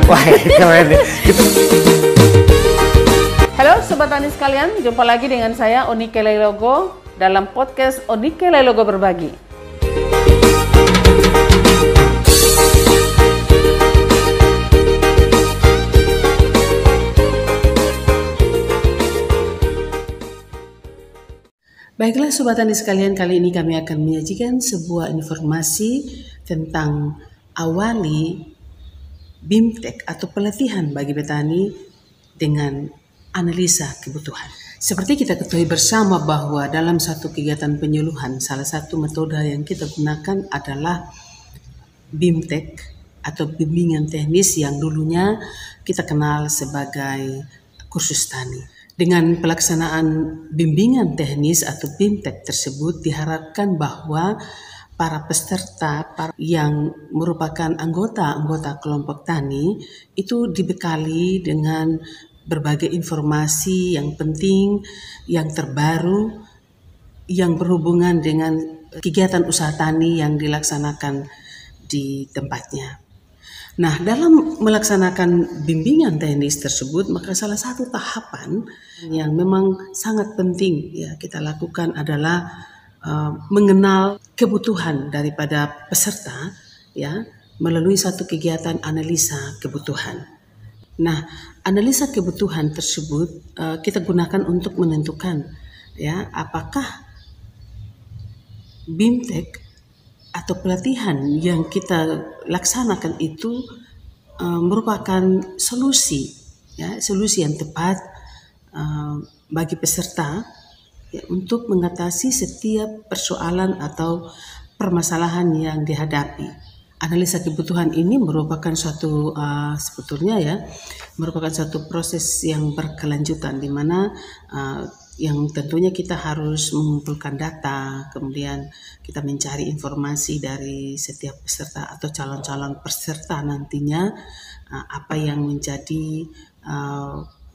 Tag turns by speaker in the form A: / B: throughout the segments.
A: Wah, keren nih.
B: Halo Sobat Tani sekalian, jumpa lagi dengan saya Onike Lailogo dalam podcast Onike Lailogo Berbagi. Baiklah Sobat Tani sekalian, kali ini kami akan menyajikan sebuah informasi tentang awali BIMTEK atau pelatihan bagi petani dengan analisa kebutuhan. Seperti kita ketahui bersama bahwa dalam satu kegiatan penyuluhan, salah satu metode yang kita gunakan adalah BIMTEK atau bimbingan teknis yang dulunya kita kenal sebagai kursus tani. Dengan pelaksanaan bimbingan teknis atau BIMTEK tersebut diharapkan bahwa para peserta yang merupakan anggota kelompok tani itu dibekali dengan berbagai informasi yang penting, yang terbaru, yang berhubungan dengan kegiatan usaha tani yang dilaksanakan di tempatnya. Nah, dalam melaksanakan bimbingan teknis tersebut, maka salah satu tahapan yang memang sangat penting ya kita lakukan adalah mengenal kebutuhan daripada peserta ya melalui satu kegiatan analisa kebutuhan. Nah, analisa kebutuhan tersebut kita gunakan untuk menentukan ya apakah BIMTEK atau pelatihan yang kita laksanakan itu merupakan solusi yang tepat bagi peserta ya, untuk mengatasi setiap persoalan atau permasalahan yang dihadapi. Analisa kebutuhan ini merupakan suatu merupakan suatu proses yang berkelanjutan di mana yang tentunya kita harus mengumpulkan data, kemudian kita mencari informasi dari setiap peserta atau calon-calon peserta nantinya apa yang menjadi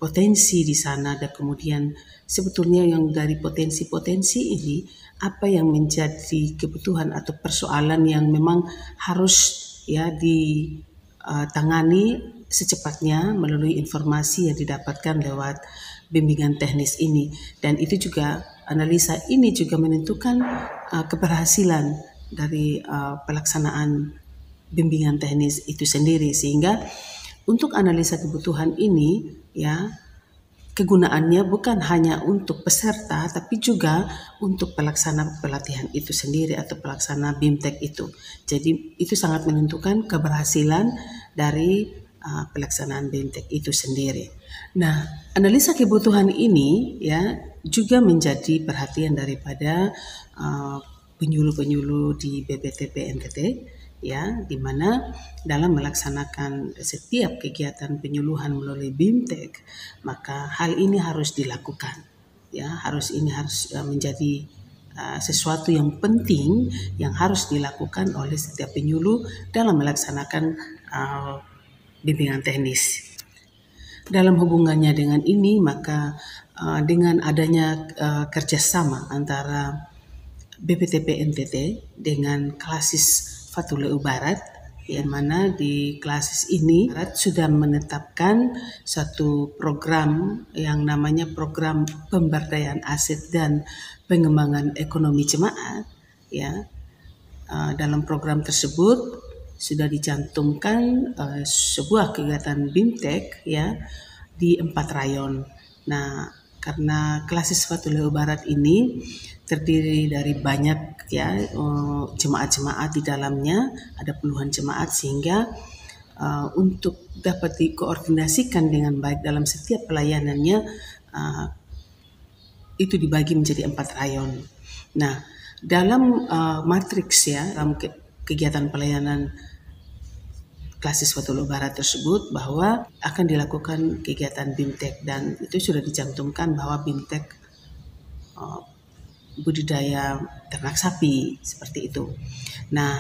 B: potensi di sana, dan kemudian sebetulnya yang dari potensi-potensi ini apa yang menjadi kebutuhan atau persoalan yang memang harus ya ditangani secepatnya melalui informasi yang didapatkan lewat bimbingan teknis ini. Dan itu juga analisa ini juga menentukan keberhasilan dari pelaksanaan bimbingan teknis itu sendiri, sehingga untuk analisa kebutuhan ini ya kegunaannya bukan hanya untuk peserta tapi juga untuk pelaksana pelatihan itu sendiri atau pelaksana BIMTEK itu. Jadi itu sangat menentukan keberhasilan dari pelaksanaan BIMTEK itu sendiri. Nah, analisa kebutuhan ini ya juga menjadi perhatian daripada penyuluh-penyuluh di BPTP NTT ya, di mana dalam melaksanakan setiap kegiatan penyuluhan melalui BIMTEK maka hal ini harus dilakukan ya, harus menjadi sesuatu yang penting yang harus dilakukan oleh setiap penyuluh dalam melaksanakan bimbingan teknis. Dalam hubungannya dengan ini maka dengan adanya kerjasama antara BPTP NTT dengan Klasis Fatuleu Barat, yang mana di Klasis ini Barat sudah menetapkan satu program yang namanya program pemberdayaan aset dan pengembangan ekonomi jemaat ya. Dalam program tersebut sudah dicantumkan sebuah kegiatan BIMTEK ya di 4 rayon. Nah, karena Klasis Fatuleu Barat ini terdiri dari banyak ya jemaat-jemaat di dalamnya, ada puluhan jemaat, sehingga untuk dapat dikoordinasikan dengan baik dalam setiap pelayanannya itu dibagi menjadi 4 rayon. Nah, dalam matriks ya dalam kegiatan pelayanan Klasis Fatuleu Barat tersebut bahwa akan dilakukan kegiatan BIMTEK, dan itu sudah dicantumkan bahwa BIMTEK budidaya ternak sapi seperti itu. Nah,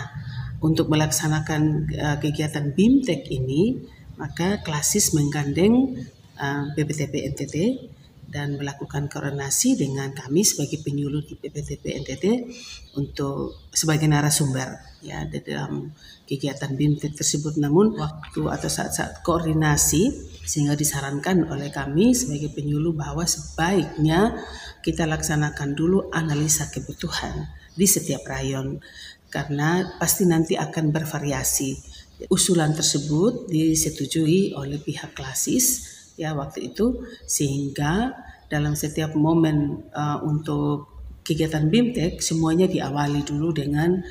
B: untuk melaksanakan kegiatan BIMTEK ini maka Klasis menggandeng BPTP NTT dan melakukan koordinasi dengan kami sebagai penyuluh di BPTP NTT untuk sebagai narasumber ya di dalam kegiatan BIMTEK tersebut. Namun waktu atau saat-saat koordinasi sehingga disarankan oleh kami sebagai penyuluh bahwa sebaiknya kita laksanakan dulu analisa kebutuhan di setiap rayon karena pasti nanti akan bervariasi. Usulan tersebut disetujui oleh pihak klasis ya waktu itu, sehingga dalam setiap momen untuk kegiatan BIMTEK semuanya diawali dulu dengan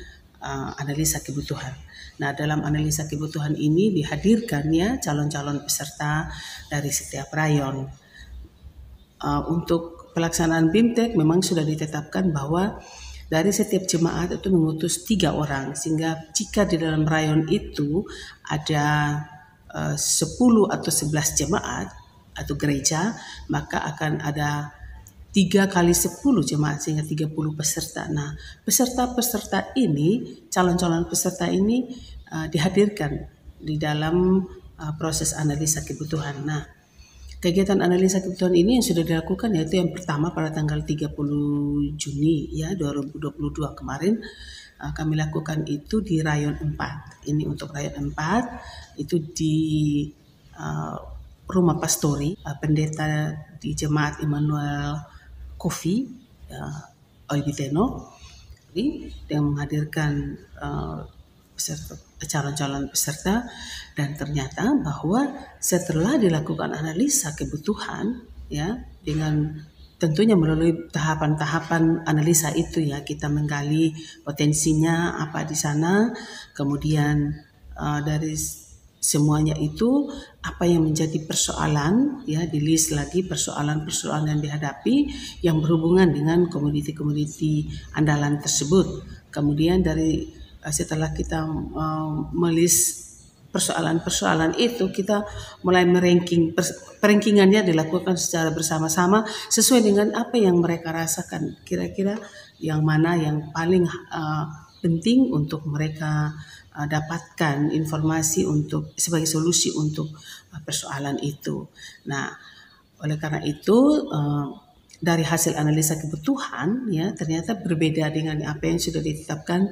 B: analisa kebutuhan. Nah, dalam analisa kebutuhan ini dihadirkan ya calon-calon peserta dari setiap rayon. Untuk pelaksanaan BIMTEK memang sudah ditetapkan bahwa dari setiap jemaat itu mengutus 3 orang, sehingga jika di dalam rayon itu ada 10 atau 11 jemaat atau gereja, maka akan ada 3 kali 10 jemaat sehingga 30 peserta. Nah, peserta-peserta ini, calon-calon peserta ini dihadirkan di dalam proses analisa kebutuhan. Nah, kegiatan analisa kebutuhan ini yang sudah dilakukan yaitu yang pertama pada tanggal 30 Juni ya 2022 kemarin kami lakukan itu di Rayon 4. Ini untuk Rayon 4 itu di Rumah Pastori, pendeta di Jemaat Immanuel Kofi Oibiteno yang menghadirkan calon-calon peserta, dan ternyata bahwa setelah dilakukan analisa kebutuhan ya dengan tentunya melalui tahapan-tahapan analisa itu ya kita menggali potensinya apa di sana, kemudian dari semuanya itu apa yang menjadi persoalan ya di list lagi persoalan-persoalan yang dihadapi yang berhubungan dengan komoditi-komoditi andalan tersebut. Kemudian dari setelah kita melis persoalan-persoalan itu kita mulai perankingannya dilakukan secara bersama-sama sesuai dengan apa yang mereka rasakan, kira-kira yang mana yang paling penting untuk mereka dapatkan informasi untuk sebagai solusi untuk persoalan itu. Nah, oleh karena itu dari hasil analisa kebutuhan ya ternyata berbeda dengan apa yang sudah ditetapkan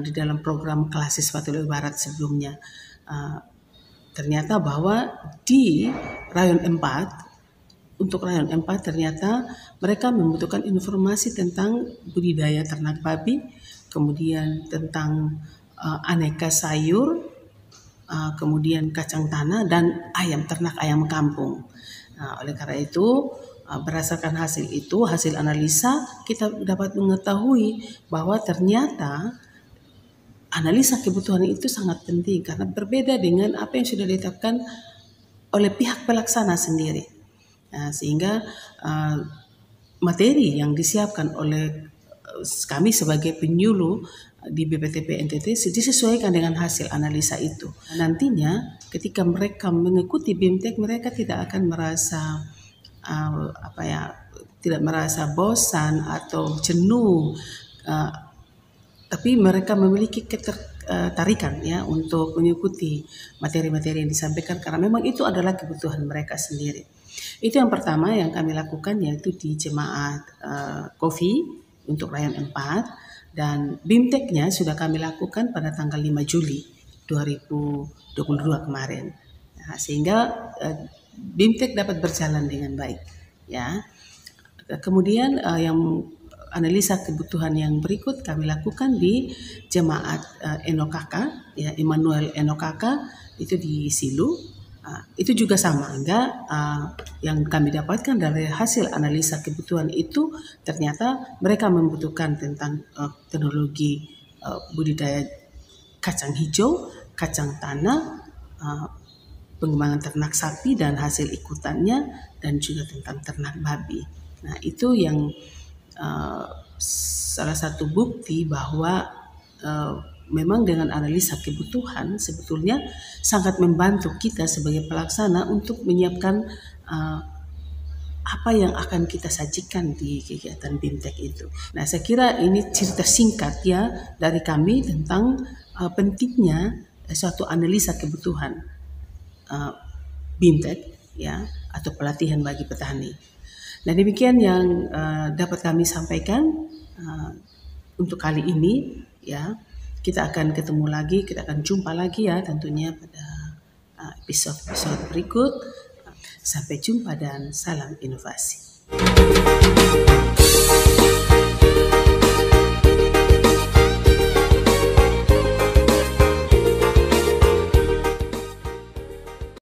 B: di dalam program Klasis Fatulil Barat sebelumnya. Ternyata bahwa di Rayon 4 untuk Rayon 4 ternyata mereka membutuhkan informasi tentang budidaya ternak babi, kemudian tentang aneka sayur, kemudian kacang tanah dan ayam ternak ayam kampung. Oleh karena itu berdasarkan hasil itu, hasil analisa kita dapat mengetahui bahwa ternyata analisa kebutuhan itu sangat penting karena berbeda dengan apa yang sudah ditetapkan oleh pihak pelaksana sendiri. Sehingga materi yang disiapkan oleh kami sebagai penyuluh di BPTP NTT disesuaikan dengan hasil analisa itu. Nantinya ketika mereka mengikuti BIMTEK mereka tidak akan merasa tidak merasa bosan atau jenuh. Tapi mereka memiliki ketertarikan ya untuk mengikuti materi-materi yang disampaikan karena memang itu adalah kebutuhan mereka sendiri. Itu yang pertama yang kami lakukan yaitu di Jemaat Kofi untuk Rayon 4 dan BIMTEK-nya sudah kami lakukan pada tanggal 5 Juli 2022 kemarin. Nah, sehingga BIMTEK dapat berjalan dengan baik ya. Kemudian yang analisa kebutuhan yang berikut kami lakukan di Jemaat Enokaka ya Immanuel Enokaka itu di Silu. Itu juga sama enggak yang kami dapatkan dari hasil analisa kebutuhan itu ternyata mereka membutuhkan tentang teknologi budidaya kacang hijau, kacang tanah, pengembangan ternak sapi dan hasil ikutannya dan juga tentang ternak babi. Nah, itu yang salah satu bukti bahwa memang dengan analisa kebutuhan sebetulnya sangat membantu kita sebagai pelaksana untuk menyiapkan apa yang akan kita sajikan di kegiatan BIMTEK itu. Nah, saya kira ini cerita singkat ya dari kami tentang pentingnya suatu analisa kebutuhan BIMTEK ya atau pelatihan bagi petani. Nah, demikian yang dapat kami sampaikan untuk kali ini ya. Kita akan ketemu lagi, kita akan jumpa lagi ya tentunya pada episode berikut. Sampai jumpa dan salam inovasi.